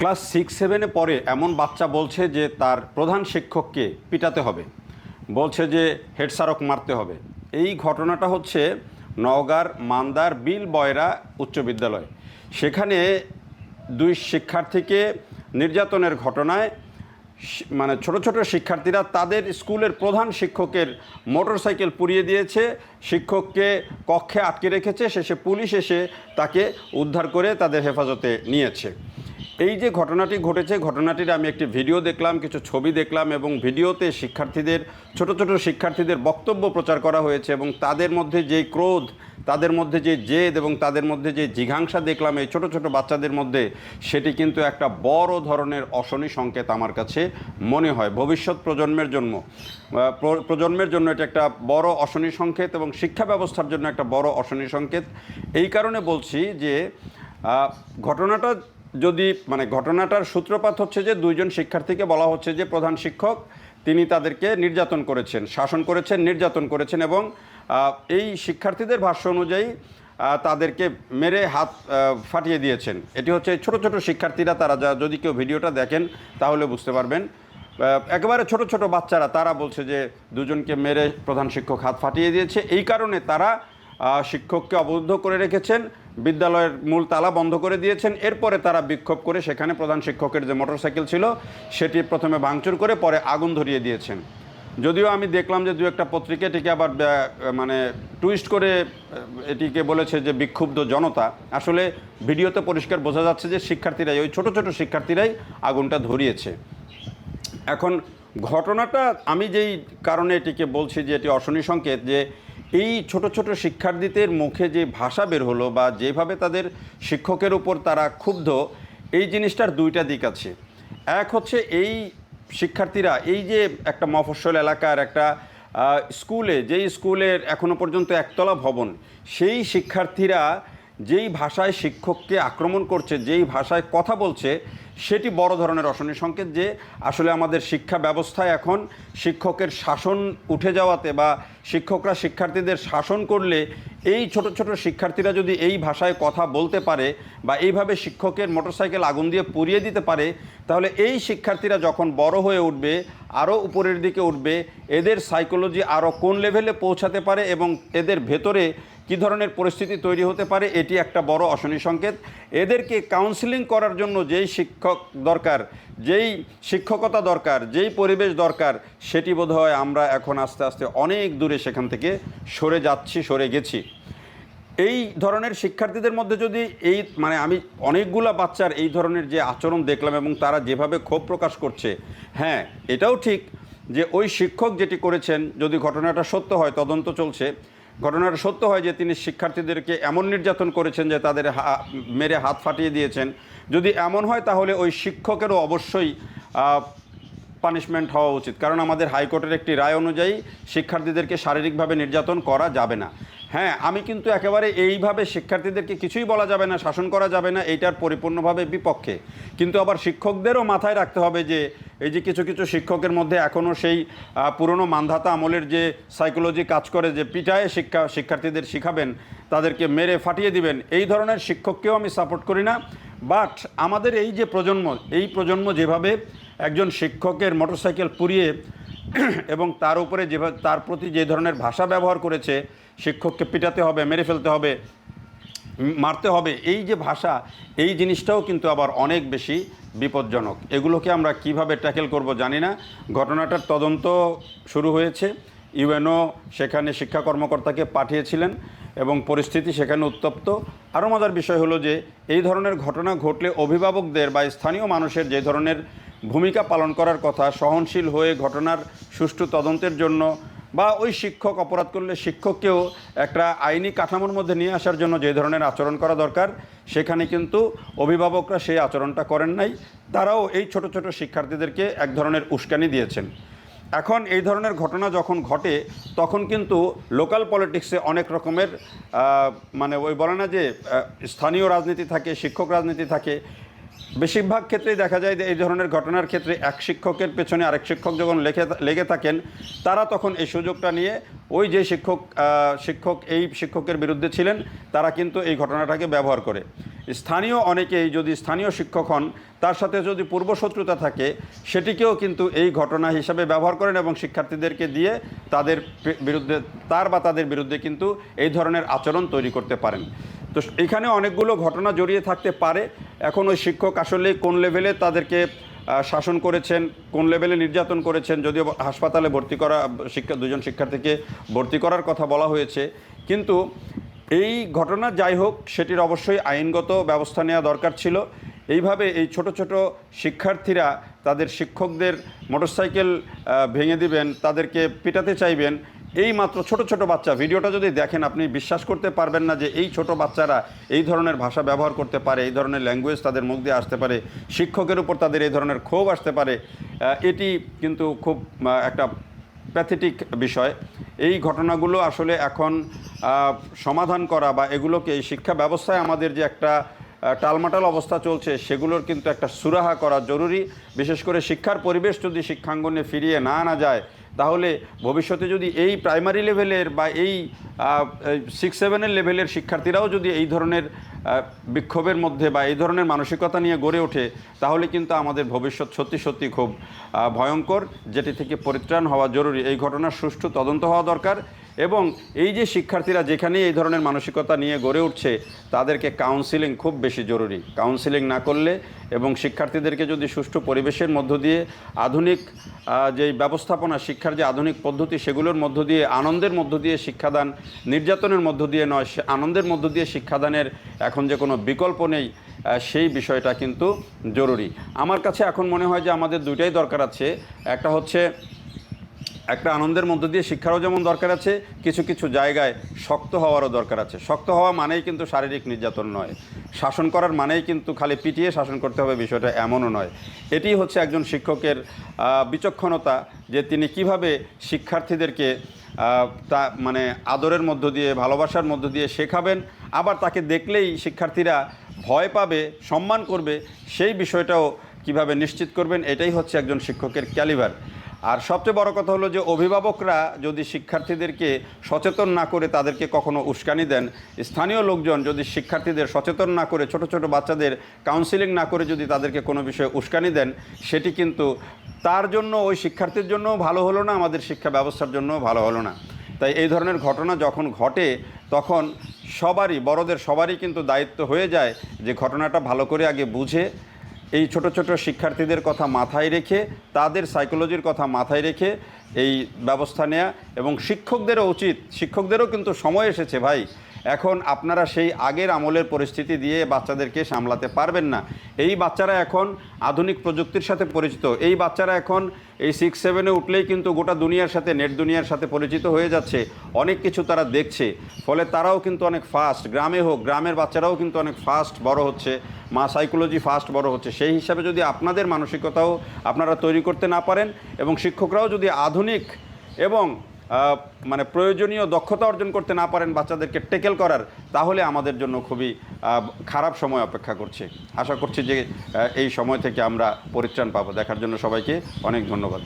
Class 6-7-এ পড়ে এমন বাচ্চা বলছে যে তার প্রধান শিক্ষককে পিটাতে হবে, বলছে যে হেড স্যারক মারতে হবে। এই ঘটনাটা হচ্ছে নওগাঁর মান্দার বিল বয়রা উচ্চ বিদ্যালয়। সেখানে দুই শিক্ষার্থীকে নির্যাতনের ঘটনায় মানে ছোট ছোট শিক্ষার্থীরা তাদের স্কুলের প্রধান শিক্ষকের মোটরসাইকেল পুড়িয়ে দিয়েছে, শিক্ষককে কক্ষে আটকে রেখেছে, শেষে পুলিশ এসে তাকে উদ্ধার করে তাদের হেফাজতে নিয়েছে। এই যে ঘটনাটি ঘটেছে, ঘটনাটির আমি একটি ভিডিও দেখলাম, কিছু ছবি দেখলাম, এবং ভিডিওতে শিক্ষার্থীদের ছোট ছোট শিক্ষার্থীদের বক্তব্য প্রচার করা হয়েছে এবং তাদের মধ্যে যে ক্রোধ, তাদের মধ্যে যে জেদ এবং তাদের মধ্যে যে জিঘাংসা দেখলাম এই ছোট ছোট বাচ্চাদের মধ্যে, সেটি কিন্তু একটা বড় ধরনের অশনি সংকেত আমার কাছে মনে হয়। ভবিষ্যৎ প্রজন্মের জন্য এটা একটা বড় অশনি সংকেত এবং শিক্ষা ব্যবস্থার জন্য একটা বড় অশনি সংকেত। এই কারণে বলছি যে ঘটনাটা যদি ঘটনাটার সূত্রপাত হচ্ছে যে দুইজন শিক্ষার্থীকে বলা হচ্ছে যে প্রধান শিক্ষক তিনি তাদেরকে নির্যাতন করেছেন, শাসন করেছেন, নির্যাতন করেছেন, এবং এই শিক্ষার্থীদের ভাষ্য অনুযায়ী তাদেরকে মেরে হাত ফাটিয়ে দিয়েছেন। এটি হচ্ছে ছোট ছোট শিক্ষার্থীরা, তারা যদি কেউ ভিডিওটা দেখেন তাহলে বুঝতে পারবেন। একেবারে ছোট ছোট বাচ্চারা তারা বলছে যে দুজনকে মেরে প্রধান শিক্ষক হাত ফাটিয়ে দিয়েছে। এই কারণে তারা শিক্ষককে অবরুদ্ধ করে রেখেছেন, বিদ্যালয়ের মূল তালা বন্ধ করে দিয়েছেন। এরপরে তারা বিক্ষোভ করে সেখানে প্রধান শিক্ষকের যে মোটরসাইকেল ছিল সেটি প্রথমে ভাঙচুর করে পরে আগুন ধরিয়ে দিয়েছেন। যদিও আমি দেখলাম যে দু একটা পত্রিকা এটিকে আবার টুইস্ট করে এটিকে বলেছে যে বিক্ষুব্ধ জনতা। আসলে ভিডিওতে পরিষ্কার বোঝা যাচ্ছে যে শিক্ষার্থীরাই, ওই ছোট ছোট শিক্ষার্থীরাই আগুনটা ধরিয়েছে। এখন ঘটনাটা আমি যেই কারণে এটিকে বলছি যে এটি অশনি সংকেত, যে এই ছোট ছোট শিক্ষার্থীদের মুখে যে ভাষা বের হলো বা যেভাবে তাদের শিক্ষকের উপর তারা ক্ষুব্ধ, এই জিনিসটার দুইটা দিক আছে। এক হচ্ছে এই শিক্ষার্থীরা এই যে একটা মফস্বল এলাকার একটা স্কুলে, যেই স্কুলের এখনও পর্যন্ত একতলা ভবন, সেই শিক্ষার্থীরা যেই ভাষায় শিক্ষককে আক্রমণ করছে, যেই ভাষায় কথা বলছে, সেটি বড় ধরনের অশনি সংকেত যে আসলে আমাদের শিক্ষা ব্যবস্থায় এখন শিক্ষকের শাসন উঠে যাওয়াতে বা শিক্ষকরা শিক্ষার্থীদের শাসন করলে এই ছোট ছোট শিক্ষার্থীরা যদি এই ভাষায় কথা বলতে পারে বা এইভাবে শিক্ষকের মোটরসাইকেল আগুন দিয়ে পুড়িয়ে দিতে পারে, তাহলে এই শিক্ষার্থীরা যখন বড় হয়ে উঠবে, আরও উপরের দিকে উঠবে, এদের সাইকোলজি আরও কোন লেভেলে পৌঁছাতে পারে এবং এদের ভেতরে কী ধরনের পরিস্থিতি তৈরি হতে পারে, এটি একটা বড় অশনি সংকেত। এদেরকে কাউন্সিলিং করার জন্য যেই শিক্ষক দরকার, যেই শিক্ষকতা দরকার, যেই পরিবেশ দরকার, সেটি বোধহয় আমরা এখন আস্তে আস্তে অনেক দূরে সেখান থেকে সরে গেছি। এই ধরনের শিক্ষার্থীদের মধ্যে যদি আমি অনেকগুলা বাচ্চার এই ধরনের যে আচরণ দেখলাম এবং তারা যেভাবে ক্ষোভ প্রকাশ করছে, হ্যাঁ এটাও ঠিক যে ওই শিক্ষক যেটি করেছেন, যদি ঘটনাটা সত্য হয়, তদন্ত চলছে, ঘটনাটা সত্য হয় যে তিনি শিক্ষার্থীদেরকে এমন নির্যাতন করেছেন যে তাদের মেরে হাত ফাটিয়ে দিয়েছেন, যদি এমন হয় তাহলে ওই শিক্ষকেরও অবশ্যই পানিশমেন্ট হওয়া উচিত। কারণ আমাদের হাইকোর্টের একটি রায় অনুযায়ী শিক্ষার্থীদেরকে শারীরিকভাবে নির্যাতন করা যাবে না। হ্যাঁ, আমি কিন্তু একেবারে এইভাবে শিক্ষার্থীদেরকে কিছুই বলা যাবে না, শাসন করা যাবে না, এইটার পরিপূর্ণভাবে বিপক্ষে। কিন্তু আবার শিক্ষকদেরও মাথায় রাখতে হবে যে এই যে কিছু কিছু শিক্ষকের মধ্যে এখনও সেই পুরনো মান্ধাতা আমলের যে সাইকোলজি কাজ করে, যে পিটায়ে শিক্ষার্থীদের শিখাবেন, তাদেরকে মেরে ফাটিয়ে দিবেন, এই ধরনের শিক্ষককেও আমি সাপোর্ট করি না। বাট আমাদের এই যে প্রজন্ম যেভাবে একজন শিক্ষকের মোটরসাইকেল পুড়িয়ে এবং তার উপরে যেভাবে তার প্রতি যে ধরনের ভাষা ব্যবহার করেছে, শিক্ষককে পিটাতে হবে, মেরে ফেলতে হবে, মারতে হবে, এই যে ভাষা, এই জিনিসটাও কিন্তু আবার অনেক বেশি বিপজ্জনক। এগুলোকে আমরা কিভাবে ট্যাকেল করব জানি না। ঘটনাটার তদন্ত শুরু হয়েছে, ইউএনও সেখানে শিক্ষা কর্মকর্তাকে পাঠিয়েছিলেন এবং পরিস্থিতি সেখানে উত্তপ্ত। আরও মজার বিষয় হলো যে এই ধরনের ঘটনা ঘটলে অভিভাবকদের বা স্থানীয় মানুষের যে ধরনের ভূমিকা পালন করার কথা, সহনশীল হয়ে ঘটনার সুষ্ঠু তদন্তের জন্য, বা ওই শিক্ষক অপরাধ করলে শিক্ষককেও একটা আইনি কাঠামোর মধ্যে নিয়ে আসার জন্য যে ধরনের আচরণ করা দরকার, সেখানে কিন্তু অভিভাবকরা সেই আচরণটা করেন নাই। তারাও এই ছোট ছোট শিক্ষার্থীদেরকে এক ধরনের উস্কানি দিয়েছেন। এখন এই ধরনের ঘটনা যখন ঘটে, তখন কিন্তু লোকাল পলিটিক্সে অনেক রকমের ওই বলে না যে স্থানীয় রাজনীতি থাকে, শিক্ষক রাজনীতি থাকে। বেশিরভাগ ক্ষেত্রেই দেখা যায় যে এই ধরনের ঘটনার ক্ষেত্রে এক শিক্ষকের পেছনে আরেক শিক্ষক যখন লেগে থাকেন, তারা তখন এই সুযোগটা নিয়ে ওই যে শিক্ষক এই শিক্ষকের বিরুদ্ধে ছিলেন, তারা কিন্তু এই ঘটনাটাকে ব্যবহার করে। স্থানীয় অনেকেই যদি স্থানীয় শিক্ষক হন তার সাথে যদি পূর্বশত্রুতা থাকে সেটিকেও কিন্তু এই ঘটনা হিসাবে ব্যবহার করেন এবং শিক্ষার্থীদেরকে দিয়ে তাদের বিরুদ্ধে তাদের বিরুদ্ধে কিন্তু এই ধরনের আচরণ তৈরি করতে পারেন। তো এখানে অনেকগুলো ঘটনা জড়িয়ে থাকতে পারে। এখন ওই শিক্ষক আসলে কোন লেভেলে তাদেরকে শাসন করেছেন, কোন লেভেলে নির্যাতন করেছেন, যদিও হাসপাতালে ভর্তি করা দুজন শিক্ষার্থীকে ভর্তি করার কথা বলা হয়েছে, কিন্তু এই ঘটনা যাই হোক সেটির অবশ্যই আইনগত ব্যবস্থা নেওয়া দরকার ছিল। এইভাবে এই ছোট ছোট শিক্ষার্থীরা তাদের শিক্ষকদের মোটরসাইকেল ভেঙে দিবেন, তাদেরকে পিটাতে চাইবেন, এই মাত্র ছোট ছোট বাচ্চা, ভিডিওটা যদি দেখেন আপনি বিশ্বাস করতে পারবেন না যে এই ছোট বাচ্চারা এই ধরনের ভাষা ব্যবহার করতে পারে, এই ধরনের ল্যাঙ্গুয়েজ তাদের মুখ দিয়ে আসতে পারে, শিক্ষকের উপর তাদের এই ধরনের ক্ষোভ আসতে পারে। এটি কিন্তু খুব একটা প্যাথেটিক বিষয়। এই ঘটনাগুলো আসলে এখন সমাধান করা বা এগুলোকে এই শিক্ষা ব্যবস্থায় আমাদের যে একটা টালমাটাল অবস্থা চলছে সেগুলোর কিন্তু একটা সুরাহা করা জরুরি। বিশেষ করে শিক্ষার পরিবেশ যদি শিক্ষাঙ্গনে ফিরিয়ে না আনা যায় তাহলে ভবিষ্যতে যদি এই প্রাইমারি লেভেলের বা এই 6-7 লেভেলের শিক্ষার্থীরাও যদি এই ধরনের বিক্ষোভের মধ্যে বা এই ধরনের মানসিকতা নিয়ে গড়ে ওঠে তাহলে কিন্তু আমাদের ভবিষ্যৎ সত্যি সত্যি খুব ভয়ঙ্কর, যেটি থেকে পরিত্রাণ হওয়া জরুরি। এই ঘটনার সুষ্ঠু তদন্ত হওয়া দরকার এবং এই যে শিক্ষার্থীরা যেখানে এই ধরনের মানসিকতা নিয়ে গড়ে উঠছে তাদেরকে কাউন্সিলিং খুব বেশি জরুরি। কাউন্সিলিং না করলে এবং শিক্ষার্থীদেরকে যদি সুষ্ঠু পরিবেশের মধ্য দিয়ে আধুনিক যেই ব্যবস্থাপনা, শিক্ষার যে আধুনিক পদ্ধতি সেগুলোর মধ্য দিয়ে আনন্দের মধ্য দিয়ে শিক্ষাদান, নির্যাতনের মধ্য দিয়ে নয়, আনন্দের মধ্য দিয়ে শিক্ষাদানের এখন যে কোনো বিকল্প নেই, সেই বিষয়টা কিন্তু জরুরি। আমার কাছে এখন মনে হয় যে আমাদের দুইটাই দরকার আছে। একটা হচ্ছে একটা আনন্দের মধ্য দিয়ে শিক্ষারও যেমন দরকার আছে, কিছু কিছু জায়গায় শক্ত হওয়ারও দরকার আছে। শক্ত হওয়া মানেই কিন্তু শারীরিক নির্যাতন নয়, শাসন করার মানেই কিন্তু খালি পিটিয়ে শাসন করতে হবে বিষয়টা এমনও নয়। এটি হচ্ছে একজন শিক্ষকের বিচক্ষণতা, যে তিনি কিভাবে শিক্ষার্থীদেরকে তা মানে আদরের মধ্য দিয়ে, ভালোবাসার মধ্য দিয়ে শেখাবেন, আবার তাকে দেখলেই শিক্ষার্থীরা ভয় পাবে, সম্মান করবে, সেই বিষয়টাও কিভাবে নিশ্চিত করবেন, এটাই হচ্ছে একজন শিক্ষকের ক্যালিবার। আর সবচেয়ে বড় কথা হলো যে অভিভাবকরা যদি শিক্ষার্থীদেরকে সচেতন না করে তাদেরকে কখনো উস্কানি দেন, স্থানীয় লোকজন যদি শিক্ষার্থীদের সচেতন না করে, ছোট ছোট বাচ্চাদের কাউন্সিলিং না করে যদি তাদেরকে কোনো বিষয়ে উস্কানি দেন, সেটি কিন্তু তার জন্য, ওই শিক্ষার্থীর জন্যও ভালো হলো না, আমাদের শিক্ষা ব্যবস্থার জন্যও ভালো হলো না। তাই এই ধরনের ঘটনা যখন ঘটে তখন সবারই, বড়দের সবারই কিন্তু দায়িত্ব হয়ে যায় যে ঘটনাটা ভালো করে আগে বুঝে এই ছোট ছোট শিক্ষার্থীদের কথা মাথায় রেখে, তাদের সাইকোলজির কথা মাথায় রেখে এই ব্যবস্থা নেওয়া। এবং শিক্ষকদেরও উচিত, শিক্ষকদেরও কিন্তু সময় এসেছে ভাই, এখন আপনারা সেই আগের আমলের পরিস্থিতি দিয়ে বাচ্চাদেরকে সামলাতে পারবেন না। এই বাচ্চারা এখন আধুনিক প্রযুক্তির সাথে পরিচিত, এই বাচ্চারা এখন এই 6-7-এ উঠলেই কিন্তু গোটা দুনিয়ার সাথে, নেট দুনিয়ার সাথে পরিচিত হয়ে যাচ্ছে, অনেক কিছু তারা দেখছে, ফলে তারাও কিন্তু অনেক ফাস্ট, গ্রামে হোক, গ্রামের বাচ্চারাও কিন্তু অনেক ফাস্ট বড় হচ্ছে, সাইকোলজি ফাস্ট বড় হচ্ছে। সেই হিসাবে যদি আপনাদের মানসিকতাও আপনারা তৈরি করতে না পারেন এবং শিক্ষকরাও যদি আধুনিক এবং মানে প্রয়োজনীয় দক্ষতা অর্জন করতে না পারেন বাচ্চাদেরকে টেকেল করার, তাহলে আমাদের জন্য খুবই খারাপ সময় অপেক্ষা করছে। আশা করছি যে এই সময় থেকে আমরা পরিত্রাণ পাবো। দেখার জন্য সবাইকে অনেক ধন্যবাদ।